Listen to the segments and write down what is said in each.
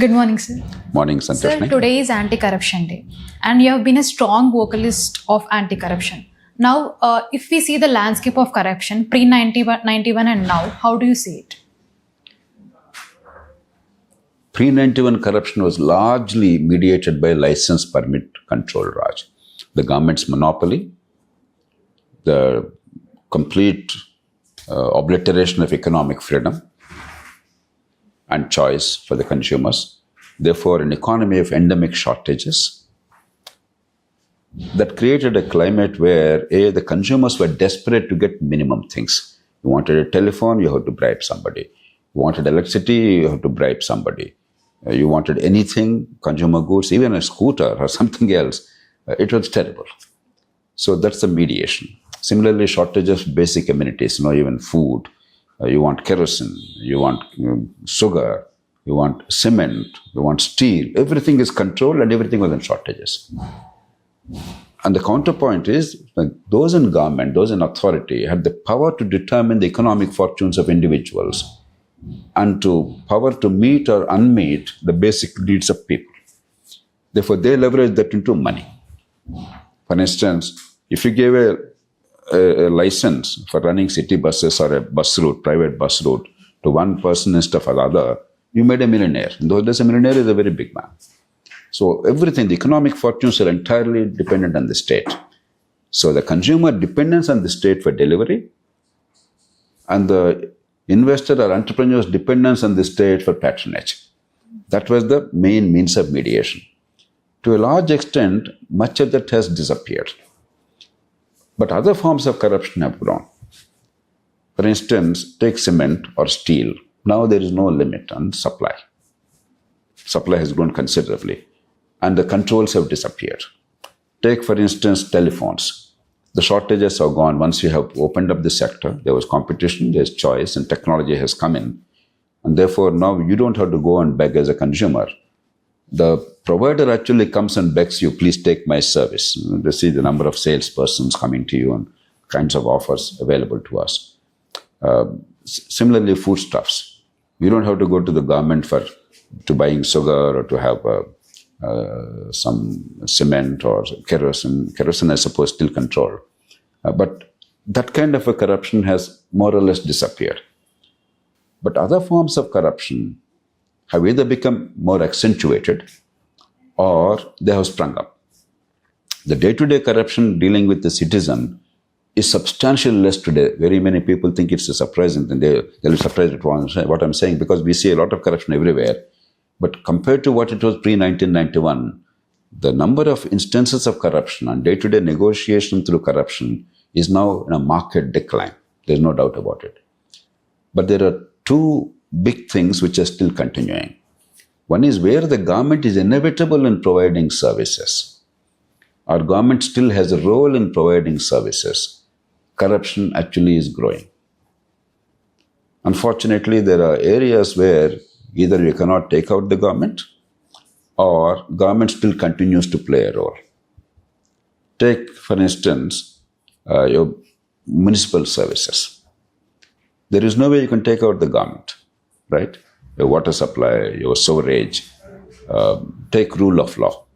Good morning, sir. Morning, Sir, Santosh. today is Anti-Corruption Day, and you have been a strong vocalist of anti-corruption. Now, if we see the landscape of corruption pre-91 and now, how do you see it? Pre-91 corruption was largely mediated by license permit control, Raj. The government's monopoly, the complete obliteration of economic freedom and choice for the consumers. Therefore, an economy of endemic shortages that created a climate where the consumers were desperate to get minimum things. You wanted a telephone, you had to bribe somebody. You wanted electricity, you had to bribe somebody. You wanted anything, consumer goods, even a scooter or something else, it was terrible. So that's the mediation. Similarly, shortages of basic amenities, even food. You want kerosene, you want sugar, you want cement, you want steel. Everything is controlled and everything was in shortages. And the counterpoint is those in government, those in authority had the power to determine the economic fortunes of individuals and to power to meet or unmeet the basic needs of people. Therefore, they leverage that into money. For instance, if you gave a license for running city buses or a bus route, private bus route, to one person instead of another, you made a millionaire. In those days, a millionaire is a very big man. So everything, the economic fortunes are entirely dependent on the state. So the consumer dependence on the state for delivery and the investor or entrepreneur's dependence on the state for patronage. That was the main means of mediation. To a large extent, much of that has disappeared. But other forms of corruption have grown. For instance, take cement or steel. Now there is no limit on supply. Supply has grown considerably, and the controls have disappeared. Take, for instance, telephones. The shortages are gone. Once you have opened up the sector, there was competition, there's choice, and technology has come in. And therefore, now you don't have to go and beg as a consumer. The provider actually comes and begs you, please take my service. They see the number of salespersons coming to you and kinds of offers available to us. Similarly, foodstuffs. You don't have to go to the government to buying sugar or to have some cement or kerosene. Kerosene, I suppose, still controlled. But that kind of a corruption has more or less disappeared. But other forms of corruption have either become more accentuated or they have sprung up. The day-to-day corruption dealing with the citizen is substantially less today. Very many people think it's surprising, and they'll be surprised at what I'm saying, because we see a lot of corruption everywhere. But compared to what it was pre-1991, the number of instances of corruption and day-to-day negotiation through corruption is now in a marked decline. There's no doubt about it. But there are two big things which are still continuing. One is where the government is inevitable in providing services. Our government still has a role in providing services. Corruption actually is growing. Unfortunately, there are areas where either you cannot take out the government or government still continues to play a role. Take, for instance, your municipal services. There is no way you can take out the government, right? Your water supply, your sewerage. Take rule of law.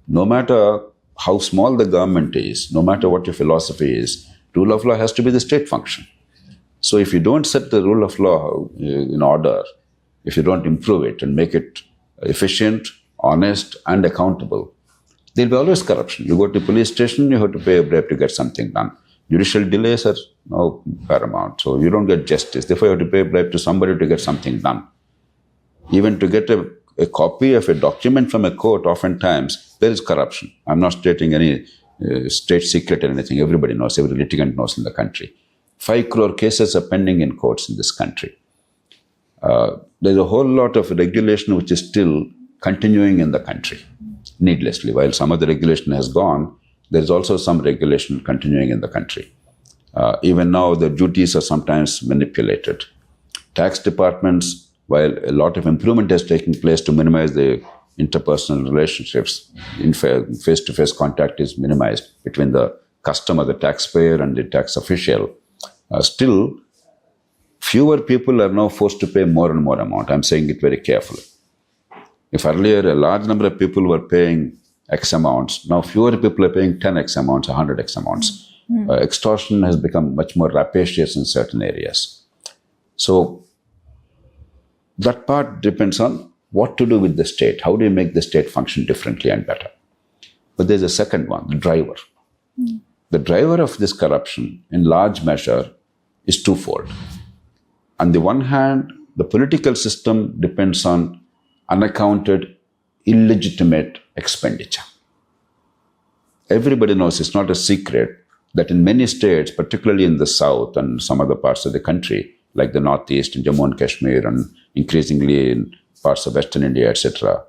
No matter how small the government is, no matter what your philosophy is, rule of law has to be the state function. So if you don't set the rule of law in order, if you don't improve it and make it efficient, honest, and accountable, there'll be always corruption. You go to police station, you have to pay a bribe to get something done. Judicial delays are now paramount, so you don't get justice. Therefore, you have to pay a bribe to somebody to get something done. Even to get a copy of a document from a court, oftentimes, there is corruption. I'm not stating any state secret or anything. Everybody knows, every litigant knows in the country. 5 crore cases are pending in courts in this country. There's a whole lot of regulation which is still continuing in the country, needlessly. While some of the regulation has gone, there's also some regulation continuing in the country. Even now, the duties are sometimes manipulated. Tax departments, while a lot of improvement has taken place to minimize the interpersonal relationships, in face-to-face contact is minimized between the customer, the taxpayer, and the tax official. Still, fewer people are now forced to pay more and more amount. I'm saying it very carefully. If earlier a large number of people were paying X amounts, now fewer people are paying 10X amounts, 100X amounts. Extortion has become much more rapacious in certain areas. So that part depends on what to do with the state. How do you make the state function differently and better? But there's a second one, the driver. The driver of this corruption, in large measure, is twofold. On the one hand, the political system depends on unaccounted, illegitimate expenditure. Everybody knows, it's not a secret, that in many states, particularly in the south and some other parts of the country, like the northeast in Jammu and Kashmir and increasingly in parts of Western India, etc.,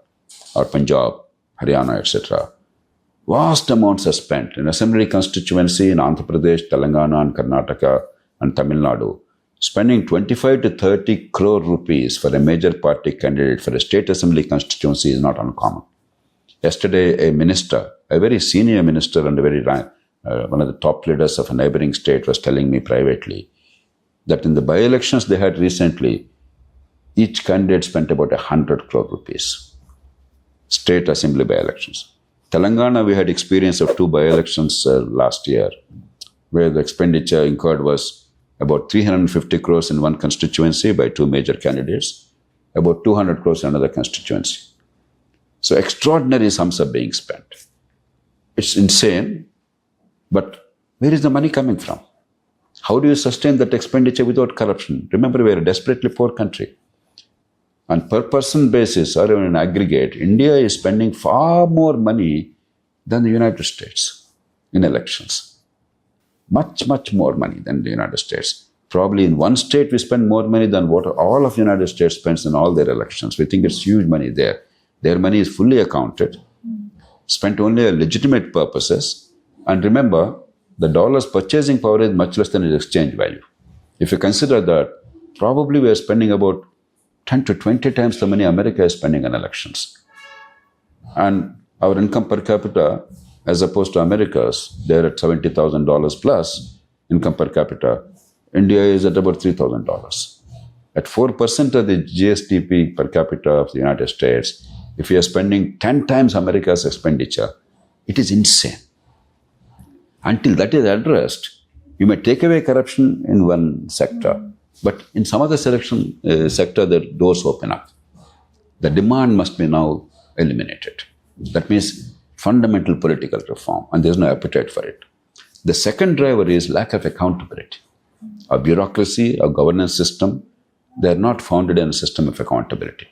or Punjab, Haryana, etc., vast amounts are spent in assembly constituency in Andhra Pradesh, Telangana and Karnataka and Tamil Nadu. Spending 25 to 30 crore rupees for a major party candidate for a state assembly constituency is not uncommon. Yesterday, a minister, a very senior minister and one of the top leaders of a neighboring state was telling me privately that in the by-elections they had recently, each candidate spent about 100 crore rupees. State assembly by-elections. Telangana, we had experience of 2 by-elections last year, where the expenditure incurred was about 350 crores in one constituency by 2 major candidates, about 200 crores in another constituency. So extraordinary sums are being spent. It's insane, but where is the money coming from? How do you sustain that expenditure without corruption? Remember, we are a desperately poor country. On per person basis or even in aggregate, India is spending far more money than the United States in elections. Much, much more money than the United States. Probably in one state, we spend more money than what all of the United States spends in all their elections. We think it's huge money there. Their money is fully accounted, spent only on legitimate purposes. And remember, the dollar's purchasing power is much less than its exchange value. If you consider that, probably we are spending about 10 to 20 times the money America is spending on elections. And our income per capita, as opposed to America's, they're at $70,000 plus income per capita. India is at about $3,000. At 4% of the GSDP per capita of the United States, if we are spending 10 times America's expenditure, it is insane. Until that is addressed, you may take away corruption in one sector, but in some other sector, the doors open up. The demand must be now eliminated. That means fundamental political reform, and there's no appetite for it. The second driver is lack of accountability. Our bureaucracy, our governance system, they are not founded in a system of accountability.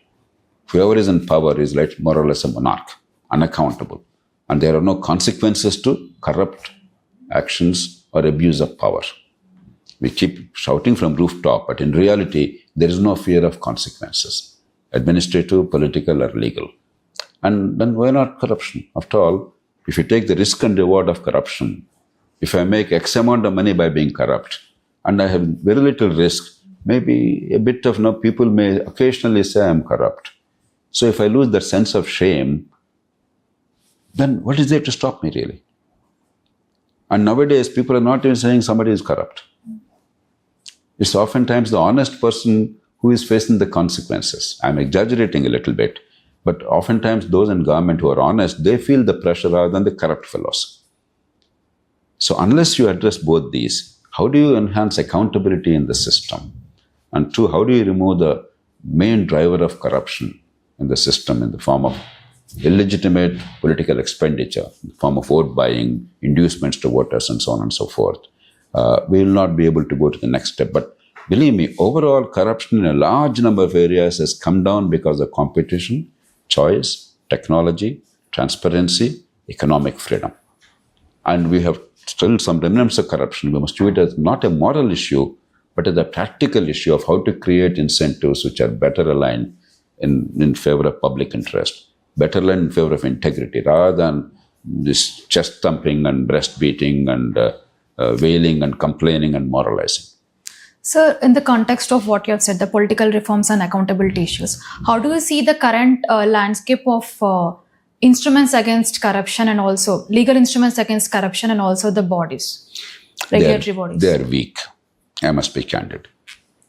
Whoever is in power is like more or less a monarch, unaccountable. And there are no consequences to corrupt actions or abuse of power. We keep shouting from rooftop, but in reality, there is no fear of consequences, administrative, political, or legal. And then why not corruption? After all, if you take the risk and reward of corruption, if I make X amount of money by being corrupt, and I have very little risk, maybe a bit of people may occasionally say I'm corrupt. So if I lose that sense of shame, then what is there to stop me really? And nowadays, people are not even saying somebody is corrupt. It's oftentimes the honest person who is facing the consequences. I'm exaggerating a little bit, but oftentimes those in government who are honest, they feel the pressure rather than the corrupt fellows. So unless you address both these, how do you enhance accountability in the system? And two, how do you remove the main driver of corruption in the system in the form of illegitimate political expenditure, in the form of vote buying, inducements to voters, and so on and so forth? We will not be able to go to the next step. But believe me, overall corruption in a large number of areas has come down because of competition, choice, technology, transparency, economic freedom. And we have still some remnants of corruption. We must do it as not a moral issue, but as a practical issue of how to create incentives which are better aligned in favor of public interest, better aligned in favor of integrity, rather than this chest thumping and breast beating and wailing and complaining and moralizing. Sir, in the context of what you have said, the political reforms and accountability issues, how do you see the current landscape of instruments against corruption and also legal instruments against corruption and also the bodies, regulatory bodies? They are weak. I must be candid.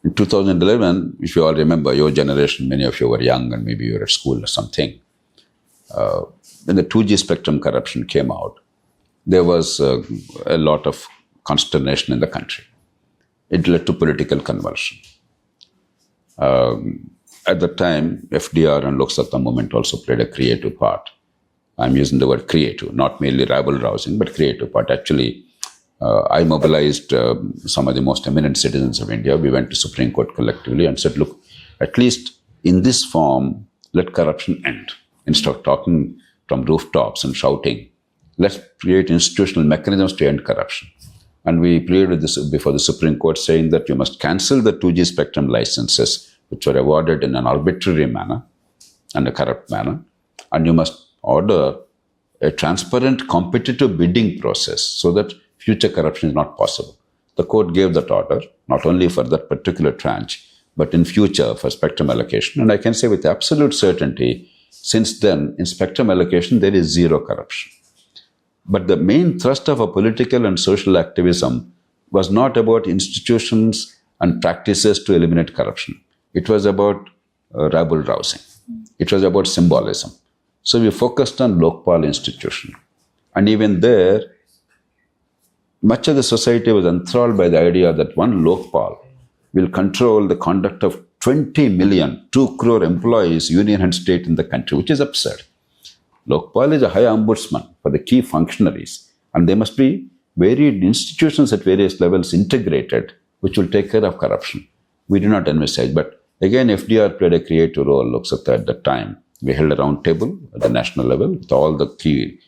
In 2011, if you all remember, your generation, many of you were young and maybe you were at school or something, when the 2G spectrum corruption came out, there was a lot of consternation in the country. It led to political convulsion. At the time, FDR and loksatta movement also played a creative part. I'm using the word creative, not merely rabble-rousing, but creative part. Actually, I mobilized some of the most eminent citizens of India. We went to Supreme Court collectively and said, look, at least in this form, let corruption end. Instead of talking from rooftops and shouting, let's create institutional mechanisms to end corruption. And we pleaded this before the Supreme Court, saying that you must cancel the 2G spectrum licenses, which were awarded in an arbitrary manner and a corrupt manner. And you must order a transparent, competitive bidding process so that future corruption is not possible. The court gave that order, not only for that particular tranche, but in future for spectrum allocation. And I can say with absolute certainty, since then, in spectrum allocation, there is zero corruption. But the main thrust of a political and social activism was not about institutions and practices to eliminate corruption. It was about rabble-rousing. It was about symbolism. So we focused on Lokpal institution. And even there, much of the society was enthralled by the idea that one Lokpal will control the conduct of 20 million, 2 crore employees, union and state in the country, which is absurd. Lokpal is a high ombudsman for the key functionaries, and there must be varied institutions at various levels integrated, which will take care of corruption. We do not envisage, but again, FDR played a creative role, loksatta at that time. We held a round table at the national level with all the key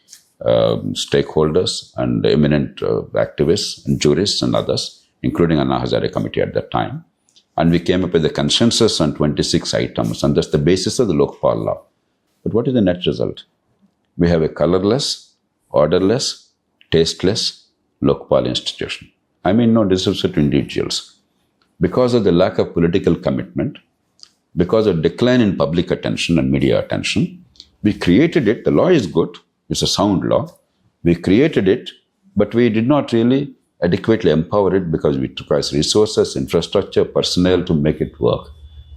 stakeholders and eminent activists and jurists and others, including Anna Hazare committee at that time. And we came up with a consensus on 26 items, and that's the basis of the Lokpal law. But what is the net result? We have a colorless, orderless, tasteless Lokpal institution. I mean, no disrespect to individuals. Because of the lack of political commitment, because of decline in public attention and media attention, we created it. The law is good. It's a sound law. We created it, but we did not really adequately empower it because we took as resources, infrastructure, personnel to make it work.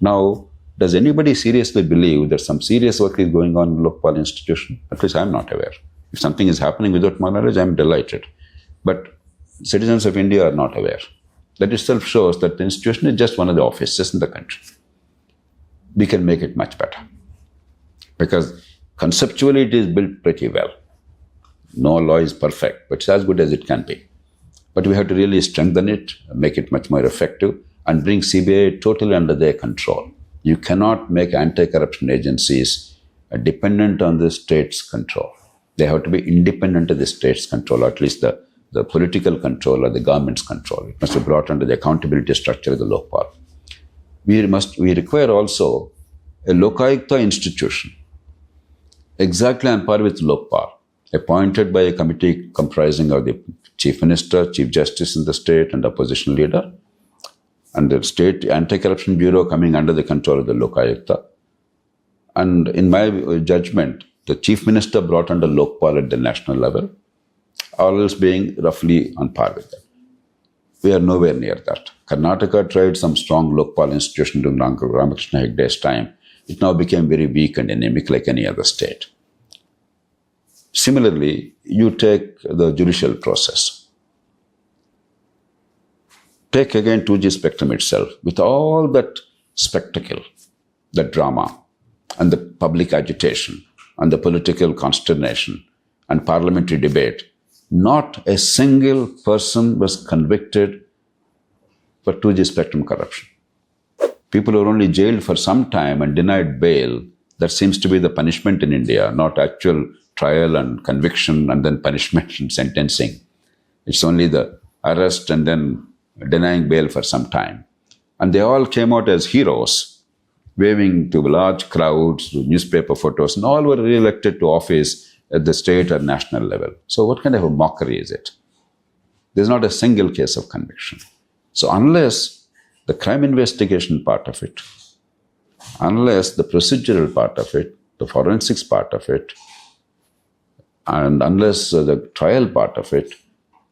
Now, does anybody seriously believe that some serious work is going on in Lokpal institution? At least I'm not aware. If something is happening without my knowledge, I'm delighted. But citizens of India are not aware. That itself shows that the institution is just one of the offices in the country. We can make it much better. Because conceptually it is built pretty well. No law is perfect, but it's as good as it can be. But we have to really strengthen it, make it much more effective, and bring CBI totally under their control. You cannot make anti-corruption agencies dependent on the state's control. They have to be independent of the state's control, or at least the political control or the government's control. It must be brought under the accountability structure of the Lokpal. We require also a Lokayukta institution, exactly on par with Lokpal, appointed by a committee comprising of the Chief Minister, Chief Justice in the state, and opposition leader, and the State Anti-Corruption Bureau coming under the control of the Lokayukta. And in my judgment, the Chief Minister brought under Lokpal at the national level, all else being roughly on par with that. We are nowhere near that. Karnataka tried some strong Lokpal institution during Ramakrishna Hegde's time. It now became very weak and anemic like any other state. Similarly, you take the judicial process. Take again 2G spectrum itself, with all that spectacle, the drama, and the public agitation, and the political consternation, and parliamentary debate. Not a single person was convicted for 2G spectrum corruption. People were only jailed for some time and denied bail. That seems to be the punishment in India, not actual trial and conviction and then punishment and sentencing. It's only the arrest and then denying bail for some time. And they all came out as heroes, waving to large crowds, to newspaper photos, and all were re-elected to office at the state or national level. So what kind of a mockery is it? There's not a single case of conviction. So unless the crime investigation part of it, unless the procedural part of it, the forensics part of it, and unless the trial part of it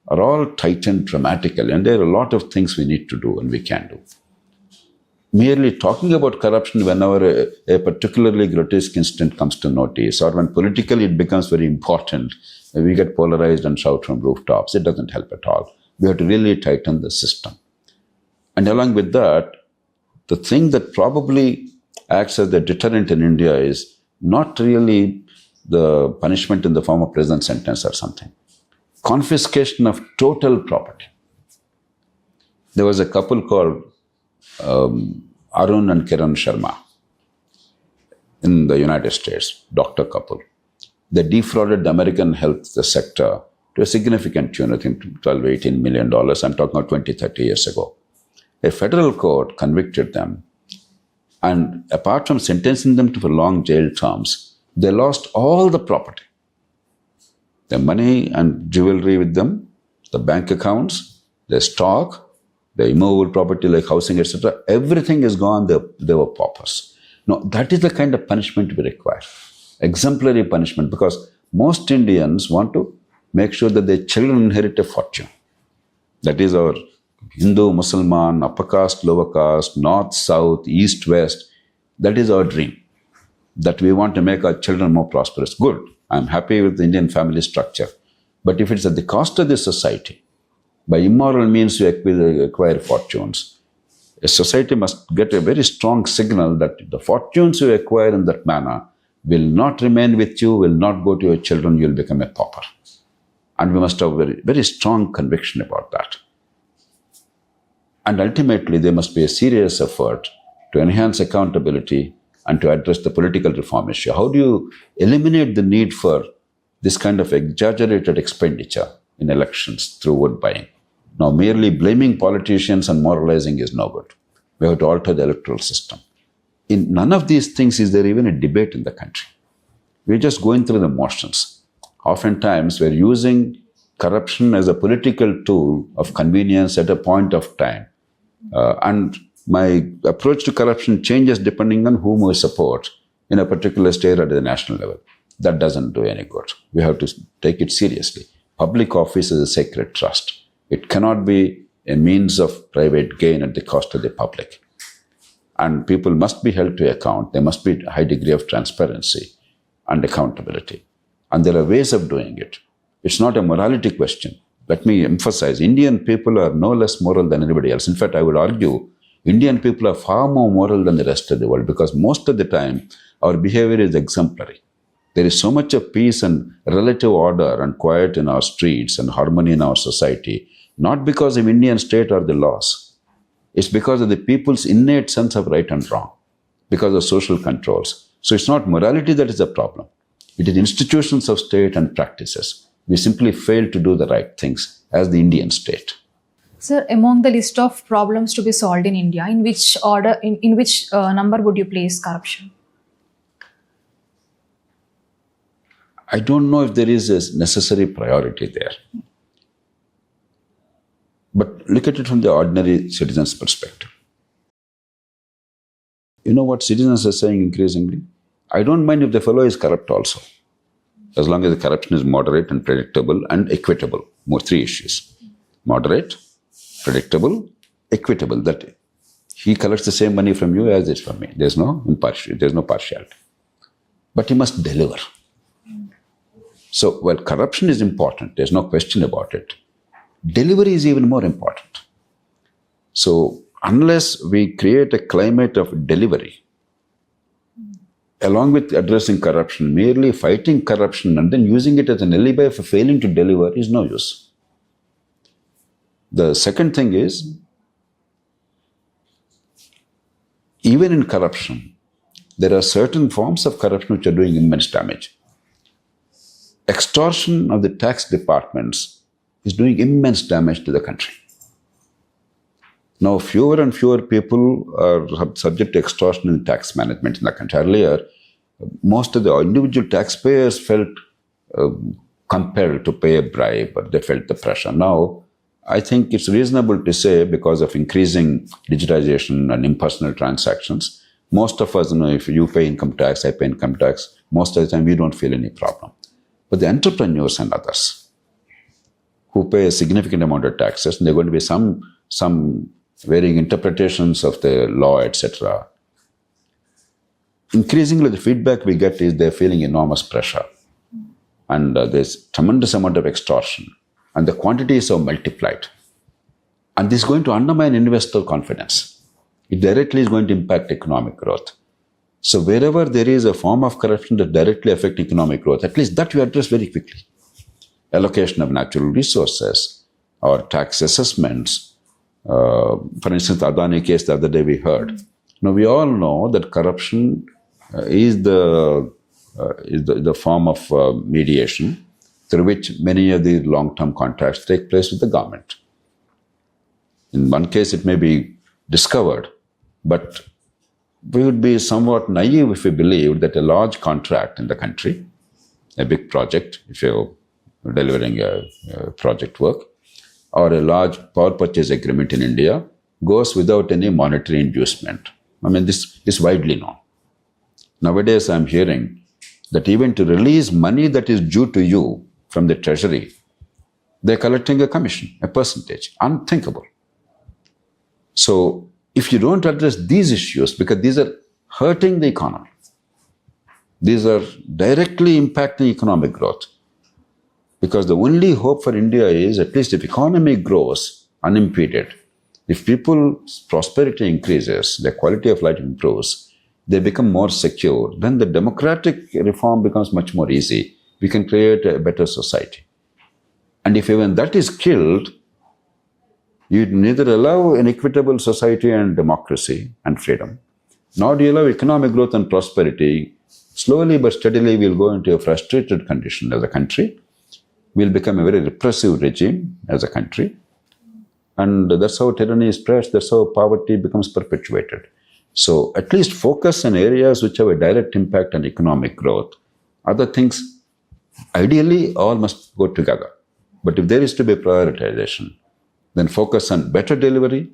are all tightened dramatically, and there are a lot of things we need to do and we can do. merely talking about corruption whenever a particularly grotesque incident comes to notice, or when politically it becomes very important, we get polarized and shout from rooftops. It doesn't help at all. We have to really tighten the system. And along with that, the thing that probably acts as a deterrent in India is not really the punishment in the form of prison sentence or something. Confiscation of total property. There was a couple called Arun and Kiran Sharma in the United States, doctor couple. They defrauded the American health sector to a significant tune, I think $12, $18 million. I'm talking about 20, 30 years ago. A federal court convicted them, and apart from sentencing them to long jail terms, they lost all the property. Their money and jewelry with them, the bank accounts, their stock, the immovable property like housing, etc. Everything is gone. They were paupers. Now, that is the kind of punishment we require. Exemplary punishment, because most Indians want to make sure that their children inherit a fortune. That is our Hindu, Muslim, upper caste, lower caste, north, south, east, west. That is our dream. That we want to make our children more prosperous. Good. I'm happy with the Indian family structure. But if it's at the cost of the society, by immoral means you acquire fortunes, a society must get a very strong signal that the fortunes you acquire in that manner will not remain with you, will not go to your children, you will become a pauper. And we must have a very, very strong conviction about that. And ultimately, there must be a serious effort to enhance accountability and to address the political reform issue. How do you eliminate the need for this kind of exaggerated expenditure in elections through vote buying? Now, merely blaming politicians and moralizing is no good. We have to alter the electoral system. In none of these things is there even a debate in the country. We're just going through the motions. Oftentimes, we're using corruption as a political tool of convenience at a point of time. And my approach to corruption changes depending on whom we support in a particular state or at the national level. That doesn't do any good. We have to take it seriously. Public office is a sacred trust. It cannot be a means of private gain at the cost of the public. And people must be held to account. There must be a high degree of transparency and accountability. And there are ways of doing it. It's not a morality question. Let me emphasize, Indian people are no less moral than anybody else. In fact, I would argue Indian people are far more moral than the rest of the world, because most of the time our behavior is exemplary. There is so much of peace and relative order and quiet in our streets and harmony in our society, not because of Indian state or the laws. It's because of the people's innate sense of right and wrong, because of social controls. So it's not morality that is the problem. It is institutions of state and practices. We simply fail to do the right things as the Indian state. Sir, among the list of problems to be solved in India, in which order, in which number would you place corruption? I don't know if there is a necessary priority there. But look at it from the ordinary citizen's perspective. You know what citizens are saying increasingly? I don't mind if the fellow is corrupt also, as long as the corruption is moderate and predictable and equitable. More three issues. Moderate, predictable, equitable. That he collects the same money from you as it's from me. There's no partiality. But he must deliver. So, while corruption is important, there's no question about it, delivery is even more important. So, unless we create a climate of delivery, along with addressing corruption, merely fighting corruption and then using it as an alibi for failing to deliver is no use. The second thing is, even in corruption, there are certain forms of corruption which are doing immense damage. Extortion of the tax departments is doing immense damage to the country. Now, fewer and fewer people are subject to extortion in tax management in the country. Earlier, most of the individual taxpayers felt compelled to pay a bribe, but they felt the pressure. Now, I think it's reasonable to say, because of increasing digitization and impersonal transactions, most of us, if you pay income tax, I pay income tax, most of the time we don't feel any problem. But the entrepreneurs and others who pay a significant amount of taxes, and there are going to be some varying interpretations of the law, etc. Increasingly, the feedback we get is they're feeling enormous pressure. And there's tremendous amount of extortion. And the quantities are multiplied. And this is going to undermine investor confidence. It directly is going to impact economic growth. So wherever there is a form of corruption that directly affects economic growth, at least that we address very quickly. Allocation of natural resources or tax assessments. For instance, the Adani case the other day we heard. Now we all know that corruption is the form of mediation through which many of the long-term contracts take place with the government. In one case, it may be discovered, but we would be somewhat naive if we believed that a large contract in the country, a big project, if you're delivering a project work, or a large power purchase agreement in India, goes without any monetary inducement. I mean, this is widely known. Nowadays, I'm hearing that even to release money that is due to you from the treasury, they're collecting a commission, a percentage. Unthinkable. So, if you don't address these issues, because these are hurting the economy, these are directly impacting economic growth. Because the only hope for India is, at least if economy grows unimpeded, if people's prosperity increases, their quality of life improves, they become more secure, then the democratic reform becomes much more easy. We can create a better society. And if even that is killed, you neither allow an equitable society and democracy and freedom, nor do you allow economic growth and prosperity. Slowly but steadily, we'll go into a frustrated condition as a country. We'll become a very repressive regime as a country. And that's how tyranny is pressed, that's how poverty becomes perpetuated. So at least focus on areas which have a direct impact on economic growth. Other things, ideally, all must go together. But if there is to be prioritization, then focus on better delivery,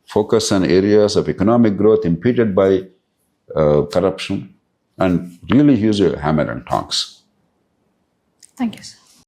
focus on areas of economic growth impeded by corruption, and really use your hammer and tongs. Thank you, sir.